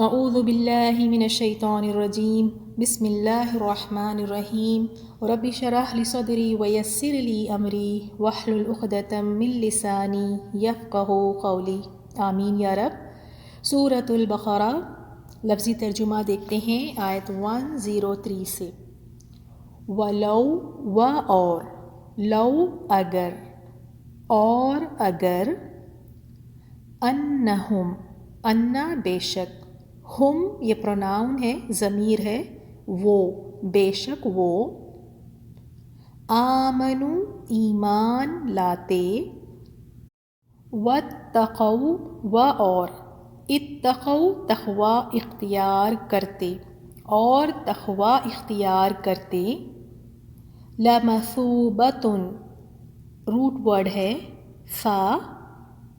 اعوذ باللہ من الشیطان الرجیم بسم اللہ الرحمن الرحیم رب اشرح لی صدری ویسر لی امری واحلل عقدۃ من لسانی یفقہوا قولی آمین یا رب۔ سورۃ البقرہ لفظی ترجمہ دیکھتے ہیں آیت 103 سے۔ وَلَوْ و اور، لو اگر، اور اگر، انہم انا بے شک، ہم یہ پروناؤن ہے، ضمیر ہے، وہ بے شک وہ، آمنو ایمان لاتے، واتقوا و اور، اتقوا تقوی اختیار کرتے، اور تقوی اختیار کرتے، لمثوبۃ روٹ ورڈ ہے فا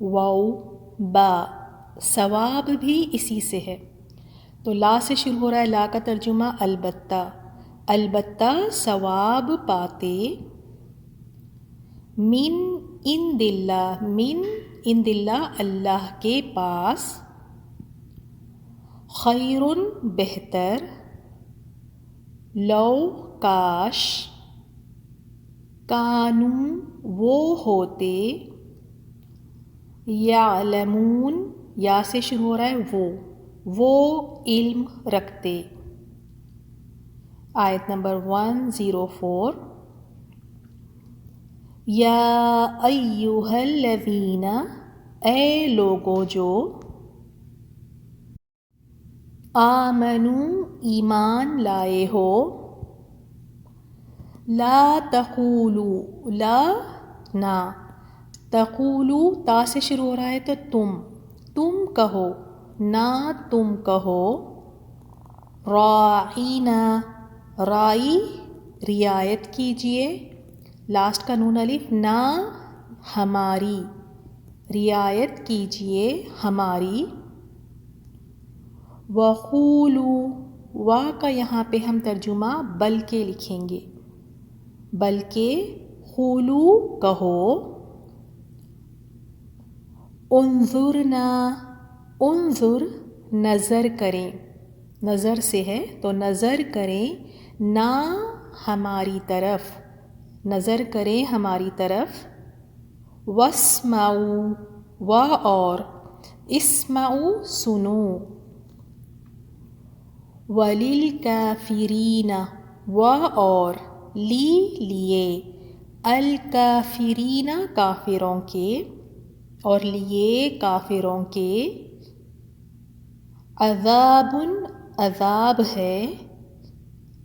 واو با، ثواب بھی اسی سے ہے، تو لا سے شروع ہو رہا ہے، لا کا ترجمہ البتہ، البتہ ثواب پاتے، من عند اللہ، من عند اللہ اللہ کے پاس، خیر بہتر، لو کاش، کانوا وہ ہوتے، یعلمون یا سے شروع ہو رہا ہے وہ علم رکھتے۔ آیت نمبر 104۔ یا ایہا الذین، اے لوگو جو، آمنو ایمان لائے ہو، لا تقولوا لا نہ، تقولوا تا سے شروع ہو رہا ہے تو تم کہو، نہ تم کہو، راعینا رائی رعایت کیجئے، لاسٹ کا نون الف، نہ ہماری رعایت کیجئے ہماری، وقولوا وا کا یہاں پہ ہم ترجمہ بلکہ لکھیں گے، بلکہ قولو کہو، انظرنا انظر نظر کریں، نظر سے ہے تو نظر کریں، نہ ہماری طرف، نظر کریں ہماری طرف، واسمعوا و اور، اسمعوا سنو، وللکافرین و اور، لیے، الکافرین کافروں کے، اور لیے کافروں کے، عذاب عذاب ہے،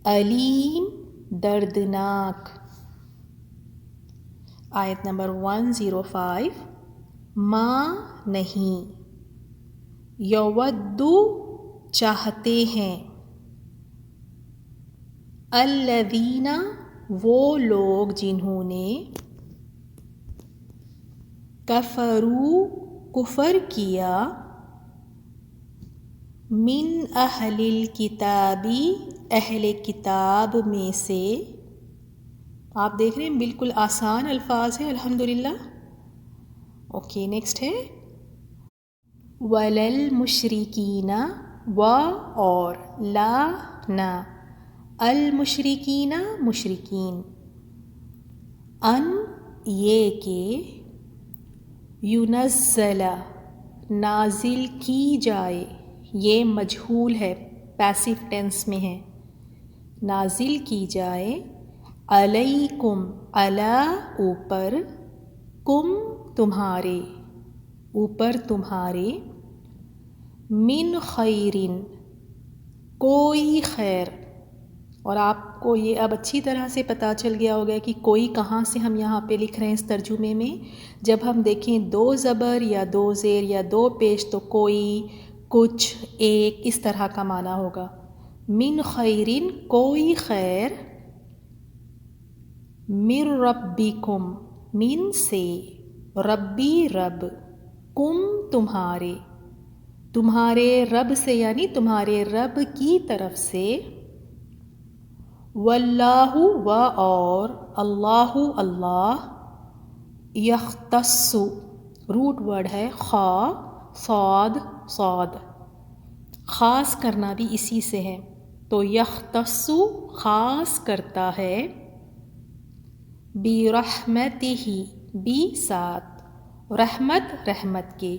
علیم دردناک۔ آیت نمبر 105۔ ما نہیں، یودو چاہتے ہیں، الذین وہ لوگ جنہوں نے، کفروا کفر کیا، من اہل الکتاب اہل کتاب میں سے، آپ دیکھ رہے ہیں بالکل آسان الفاظ ہیں الحمدللہ۔ اوکے نیکسٹ ہے، وللمشرکین و اور، لا نہ، المشرکین مشرکین، ان یہ کہ، ینزل نازل کی جائے، یہ مجہول ہے پیسو ٹینس میں ہے، نازل کی جائے، علیکم علی اوپر، کم تمہارے، اوپر تمہارے، من خیرن کوئی خیر، اور آپ کو یہ اب اچھی طرح سے پتہ چل گیا ہوگا کہ کوئی کہاں سے ہم یہاں پہ لکھ رہے ہیں اس ترجمے میں، جب ہم دیکھیں 2 زبر یا 2 زیر یا 2 پیش تو کوئی، کچھ، ایک، اس طرح کا معنی ہوگا، من خیرن کوئی خیر، من ربکم من سے، ربی رب، کم تمہارے، تمہارے رب سے یعنی تمہارے رب کی طرف سے، واللہ و اور، اللہ اللہ، یختص روٹ ورڈ ہے خا صاد صاد، خاص کرنا بھی اسی سے ہے، تو یختص خاص کرتا ہے، برحمتہ بھی ساتھ، رحمت رحمت کے،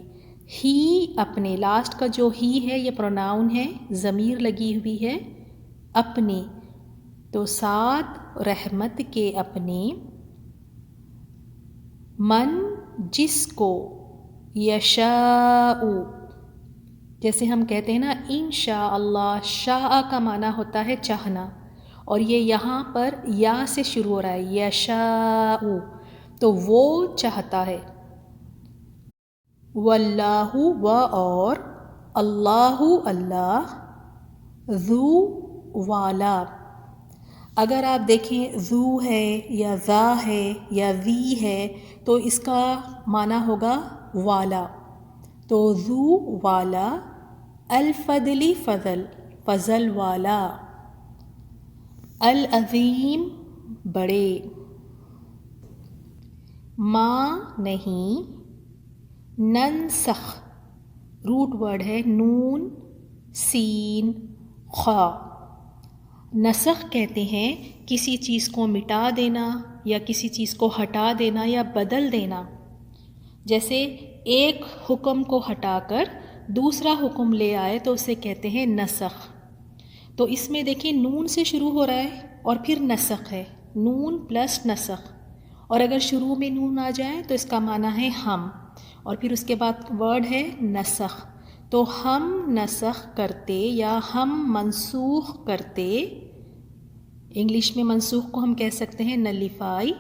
ہی اپنے، لاسٹ کا جو ہی ہے یہ پروناؤن ہے، ضمیر لگی ہوئی ہے، اپنے، تو ساتھ رحمت کے اپنے، من جس کو، یشاء، جیسے ہم کہتے ہیں نا انشاء اللہ، شاء کا معنی ہوتا ہے چاہنا، اور یہ یہاں پر یا سے شروع ہو رہا ہے، یشاء، تو وہ چاہتا ہے، واللہ و اور، اللہ اللہ، ذو والا، اگر آپ دیکھیں ذو ہے یا ذا ہے یا ذی ہے تو اس کا معنی ہوگا والا، تو ذو والا، الفضل فضل، فضل والا، العظیم بڑے، ما نہیں، ننسخ روٹ ورڈ ہے نون سین خا، نسخ کہتے ہیں کسی چیز کو مٹا دینا یا کسی چیز کو ہٹا دینا یا بدل دینا، جیسے ایک حکم کو ہٹا کر دوسرا حکم لے آئے تو اسے کہتے ہیں نسخ، تو اس میں دیکھیں نون سے شروع ہو رہا ہے اور پھر نسخ ہے، نون پلس نسخ، اور اگر شروع میں نون آ جائے تو اس کا معنی ہے ہم، اور پھر اس کے بعد ورڈ ہے نسخ، تو ہم نسخ کرتے یا ہم منسوخ کرتے، انگلش میں منسوخ کو ہم کہہ سکتے ہیں نلیفائی،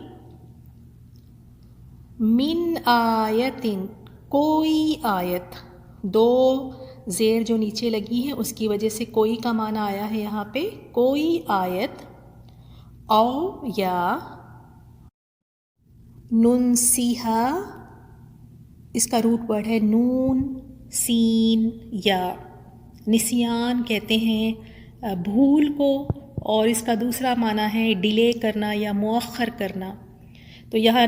من آیتن کوئی آیت، دو زیر جو نیچے لگی ہیں اس کی وجہ سے کوئی کا معنی آیا ہے یہاں پہ، کوئی آیت، او یا، ننسیہا، اس کا روٹ ورڈ ہے نون سین یا، نسیان کہتے ہیں بھول کو، اور اس کا دوسرا معنی ہے ڈیلے کرنا یا مؤخر کرنا، تو یہاں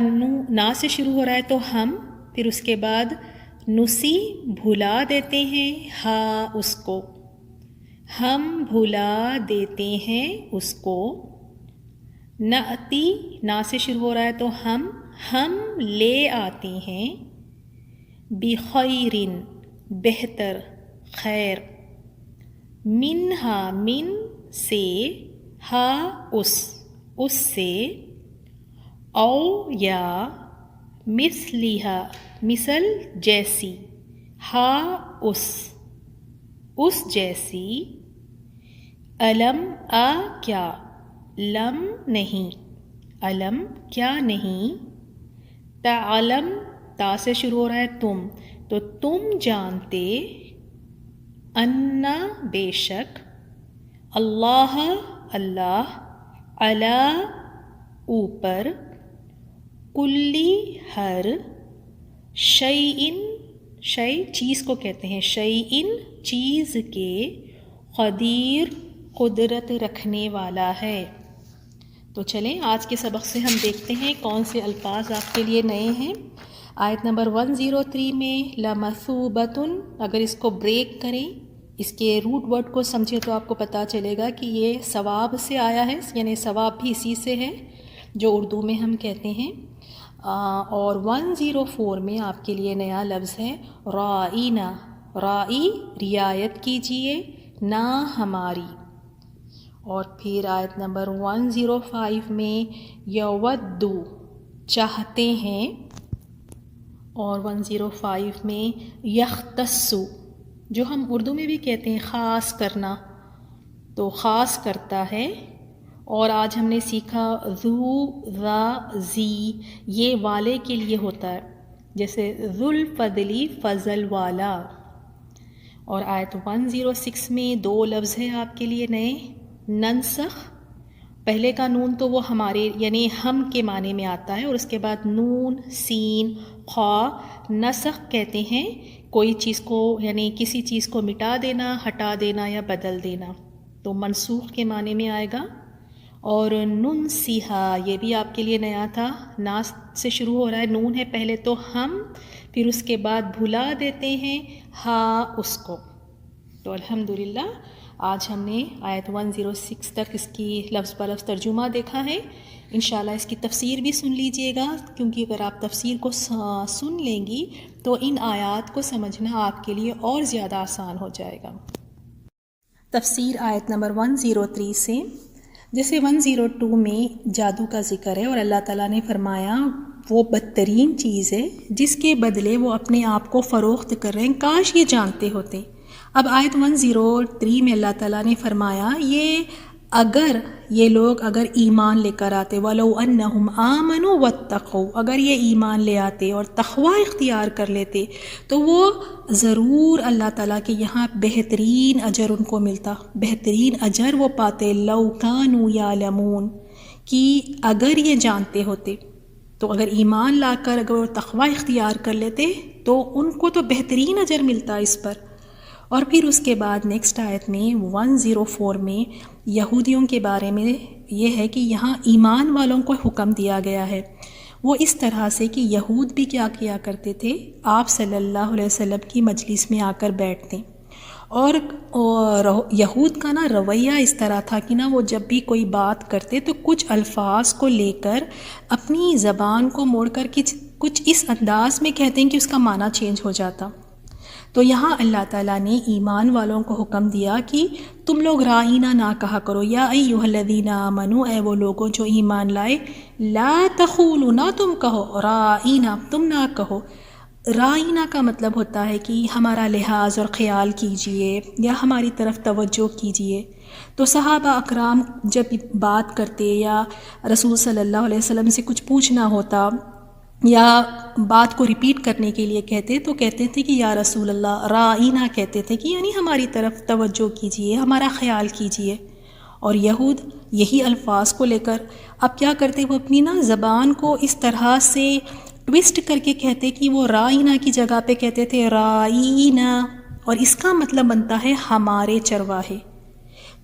نا سے شروع ہو رہا ہے تو ہم، پھر اس کے بعد نسی بھلا دیتے ہیں، ہا اس کو، ہم بھلا دیتے ہیں اس کو، نأتی نا سے شروع ہو رہا ہے تو ہم لے آتے ہیں، بخیر بہتر، خیر، منہا من سے، ہا اس سے، او یا، مثلیہا مثل جیسی، ہا اس جیسی، علم کیا، لم نہیں، علم کیا نہیں، تعلم تا سے شروع ہو رہا ہے تم، تو تم جانتے، انا بے شک، اللہ اللہ، علی اوپر، کلی ہر، شیئن شیء چیز کو کہتے ہیں، شیئن چیز کے، قدیر قدرت رکھنے والا ہے۔ تو چلیں آج کے سبق سے ہم دیکھتے ہیں کون سے الفاظ آپ کے لیے نئے ہیں۔ آیت نمبر 103 میں لمثوبۃ، اگر اس کو بریک کریں، اس کے روٹ ورڈ کو سمجھیں تو آپ کو پتہ چلے گا کہ یہ ثواب سے آیا ہے، یعنی ثواب بھی اسی سے ہے جو اردو میں ہم کہتے ہیں، اور 104 میں آپ کے لیے نیا لفظ ہے رائینا، رائی رعایت کیجیے، نہ ہماری، اور پھر آیت نمبر 105 میں یودو چاہتے ہیں، اور 105 میں یختصو جو ہم اردو میں بھی کہتے ہیں خاص کرنا، تو خاص کرتا ہے، اور آج ہم نے سیکھا ذو، ذا، زی، یہ والے کے لیے ہوتا ہے، جیسے ذو الفضلی فضل والا، اور آیت 106 میں دو لفظ ہیں آپ کے لیے نئے، ننسخ، پہلے کا نون تو وہ ہمارے یعنی ہم کے معنی میں آتا ہے، اور اس کے بعد نون سین خا، نسخ کہتے ہیں کوئی چیز کو یعنی کسی چیز کو مٹا دینا، ہٹا دینا یا بدل دینا، تو منسوخ کے معنی میں آئے گا، اور ننسیہا یہ بھی آپ کے لیے نیا تھا، نا سے شروع ہو رہا ہے، نون ہے پہلے تو ہم، پھر اس کے بعد بھلا دیتے ہیں، ہا اس کو، تو الحمدللہ آج ہم نے آیت 106 تک اس کی لفظ بہ لفظ ترجمہ دیکھا ہے. انشاءاللہ اس کی تفسیر بھی سن لیجئے گا، کیونکہ اگر آپ تفسیر کو سن لیں گی تو ان آیات کو سمجھنا آپ کے لیے اور زیادہ آسان ہو جائے گا. تفسیر آیت نمبر 103 سے. جیسے 102 میں جادو کا ذکر ہے اور اللہ تعالیٰ نے فرمایا وہ بدترین چیز ہے جس کے بدلے وہ اپنے آپ کو فروخت کر رہے ہیں، کاش یہ جانتے ہوتے. اب آیت 103 میں اللہ تعالیٰ نے فرمایا یہ لوگ اگر ایمان لے کر آتے، وَلَوْ أَنَّهُمْ آمَنُوا وَاتَّقُوا، اگر یہ ایمان لے آتے اور تقوی اختیار کر لیتے تو وہ ضرور اللہ تعالیٰ کے یہاں بہترین اجر ان کو ملتا، بہترین اجر وہ پاتے. لَوْ كَانُوا يَعْلَمُونَ، کہ اگر یہ جانتے ہوتے، تو اگر ایمان لا کر اگر وہ تقوی اختیار کر لیتے تو ان کو تو بہترین اجر ملتا اس پر. اور پھر اس کے بعد نیکسٹ آیت میں 104 میں یہودیوں کے بارے میں یہ ہے کہ یہاں ایمان والوں کو حکم دیا گیا ہے. وہ اس طرح سے کہ یہود بھی کیا کیا کرتے تھے، آپ صلی اللہ علیہ وسلم کی مجلس میں آ کر بیٹھتے، اور یہود کا رویہ اس طرح تھا کہ وہ جب بھی کوئی بات کرتے تو کچھ الفاظ کو لے کر اپنی زبان کو موڑ کر کچھ اس انداز میں کہتے ہیں کہ اس کا معنی چینج ہو جاتا. تو یہاں اللہ تعالیٰ نے ایمان والوں کو حکم دیا کہ تم لوگ رائینا نہ کہا کرو، یا ایھا الذین آمنوا، اے وہ لوگوں جو ایمان لائے، لا تقولوا، نہ تم کہو، رائینا، تم نہ کہو. رائینا کا مطلب ہوتا ہے کہ ہمارا لحاظ اور خیال کیجئے یا ہماری طرف توجہ کیجئے. تو صحابہ اکرام جب بات کرتے یا رسول صلی اللہ علیہ وسلم سے کچھ پوچھنا ہوتا یا بات کو ریپیٹ کرنے کے لیے کہتے تو کہتے تھے کہ یا رسول اللہ، رائینا کہتے تھے کہ یعنی ہماری طرف توجہ کیجئے، ہمارا خیال کیجئے. اور یہود یہی الفاظ کو لے کر اب کیا کرتے، وہ اپنی زبان کو اس طرح سے ٹویسٹ کر کے کہتے کہ وہ رائینا کی جگہ پہ کہتے تھے رائینا، اور اس کا مطلب بنتا ہے ہمارے چرواہے.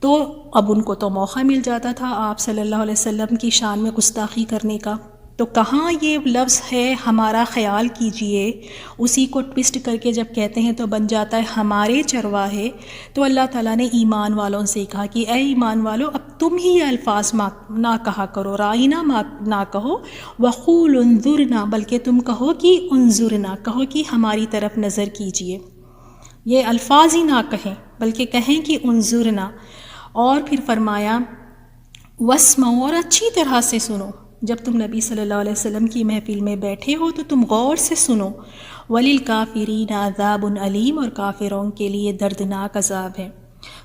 تو اب ان کو تو موقع مل جاتا تھا آپ صلی اللہ علیہ وسلم کی شان میں گستاخی کرنے کا. تو کہاں یہ لفظ ہے ہمارا خیال کیجئے، اسی کو ٹویسٹ کر کے جب کہتے ہیں تو بن جاتا ہے ہمارے چرواہے. تو اللہ تعالیٰ نے ایمان والوں سے کہا کہ اے ایمان والو، اب تم ہی یہ الفاظ نہ کہا کرو، رائینا نہ کہو، وقولوا انظرنا، بلکہ تم کہو کہ انظرنا، کہو کہ ہماری طرف نظر کیجئے. یہ الفاظ ہی نہ کہیں بلکہ کہیں کہ انظرنا. اور پھر فرمایا واسمعوا، اور اچھی طرح سے سنو. جب تم نبی صلی اللہ علیہ وسلم کی محفل میں بیٹھے ہو تو تم غور سے سنو. وَلِلْكَافِرِينَ عَذَابٌ علیم، اور کافروں کے لیے دردناک عذاب ہے.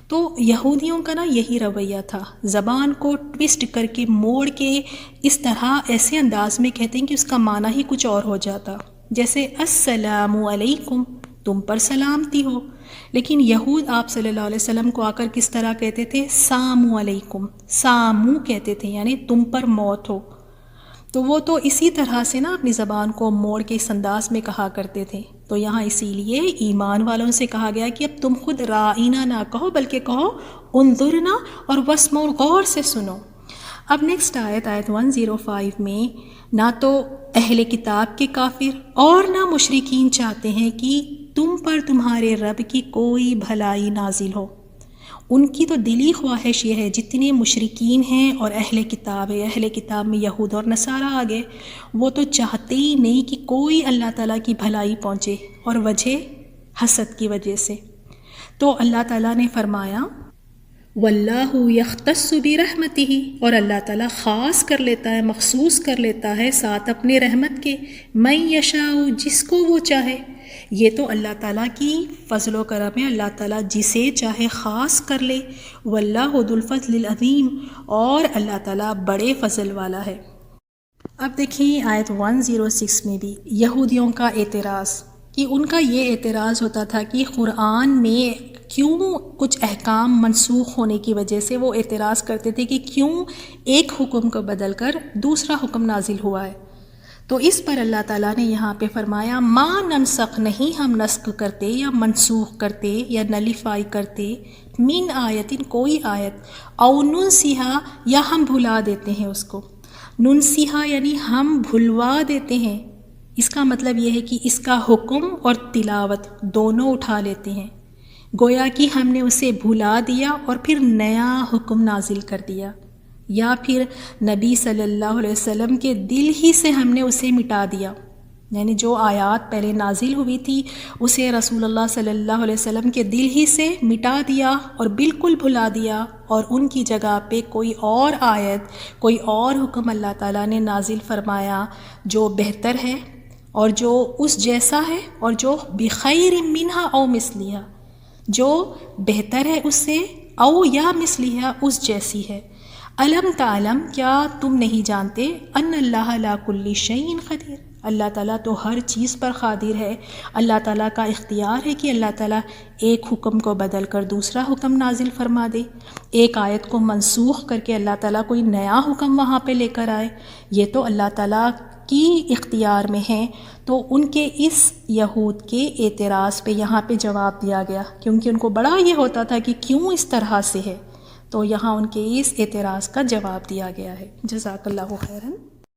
تو یہودیوں کا یہی رویہ تھا، زبان کو ٹویسٹ کر کے موڑ کے اس طرح ایسے انداز میں کہتے ہیں کہ اس کا معنی ہی کچھ اور ہو جاتا. جیسے السلام علیکم، تم پر سلامتی ہو، لیکن یہود آپ صلی اللہ علیہ وسلم کو آ کر کس طرح کہتے تھے، سامو علیکم، سامو کہتے تھے یعنی تم پر موت ہو. تو وہ تو اسی طرح سے اپنی زبان کو موڑ کے اس انداز میں کہا کرتے تھے. تو یہاں اسی لیے ایمان والوں سے کہا گیا کہ اب تم خود رائینا نہ کہو بلکہ کہو انظرنا، اور واسمعوا، غور سے سنو. اب نیکسٹ آیت 105 میں نہ تو اہل کتاب کے کافر اور نہ مشرکین چاہتے ہیں کہ تم پر تمہارے رب کی کوئی بھلائی نازل ہو. ان کی تو دلی خواہش یہ ہے، جتنے مشرکین ہیں اور اہل کتاب ہے، اہل کتاب میں یہود اور نصارہ آ گئے، وہ تو چاہتے ہی نہیں کہ کوئی اللہ تعالیٰ کی بھلائی پہنچے، اور وجہ حسد کی وجہ سے. تو اللہ تعالیٰ نے فرمایا واللہ یختص برحمتہ، اور اللہ تعالیٰ خاص کر لیتا ہے، مخصوص کر لیتا ہے ساتھ اپنے رحمت کے، من یشاء، جس کو وہ چاہے. یہ تو اللہ تعالیٰ کی فضل و کرم ہے، اللہ تعالیٰ جسے چاہے خاص کر لے. واللہ ذو الفضل العظیم، اور اللہ تعالیٰ بڑے فضل والا ہے. اب دیکھیں آیت 106 میں بھی یہودیوں کا اعتراض، کہ ان کا یہ اعتراض ہوتا تھا کہ قرآن میں کیوں کچھ احکام منسوخ ہونے کی وجہ سے وہ اعتراض کرتے تھے کہ کیوں ایک حکم کو بدل کر دوسرا حکم نازل ہوا ہے. تو اس پر اللہ تعالیٰ نے یہاں پہ فرمایا ما ننسخ، نہیں ہم نسخ کرتے یا منسوخ کرتے یا نلیفائی کرتے، من آیتن، کوئی آیت، او ننسیہا، یا ہم بھلا دیتے ہیں اس کو. ننسیہا یعنی ہم بھلوا دیتے ہیں. اس کا مطلب یہ ہے کہ اس کا حکم اور تلاوت دونوں اٹھا لیتے ہیں. گویا کہ ہم نے اسے بھلا دیا اور پھر نیا حکم نازل کر دیا، یا پھر نبی صلی اللہ علیہ وسلم کے دل ہی سے ہم نے اسے مٹا دیا، یعنی جو آیات پہلے نازل ہوئی تھی اسے رسول اللہ صلی اللہ علیہ وسلم کے دل ہی سے مٹا دیا اور بالکل بھلا دیا، اور ان کی جگہ پہ کوئی اور آیت، کوئی اور حکم اللہ تعالیٰ نے نازل فرمایا جو بہتر ہے اور جو اس جیسا ہے، اور جو بخیر منہا او مثلیہا، جو بہتر ہے اس سے، او یا مثلیہا اس جیسی ہے۔ الم تعلم، کیا تم نہیں جانتے، ان اللہ علی کل شیء قدیر، اللہ تعالیٰ تو ہر چیز پر قادر ہے۔ اللہ تعالیٰ کا اختیار ہے کہ اللہ تعالیٰ ایک حکم کو بدل کر دوسرا حکم نازل فرما دے، ایک آیت کو منسوخ کر کے اللہ تعالیٰ کوئی نیا حکم وہاں پہ لے کر آئے، یہ تو اللہ تعالیٰ کی اختیار میں ہے۔ تو ان کے اس یہود کے اعتراض پہ یہاں پہ جواب دیا گیا، کیونکہ ان کو بڑا یہ ہوتا تھا کہ کیوں اس طرح سے ہے، تو یہاں ان کے اس اعتراض کا جواب دیا گیا ہے۔ جزاک اللہ خیراً۔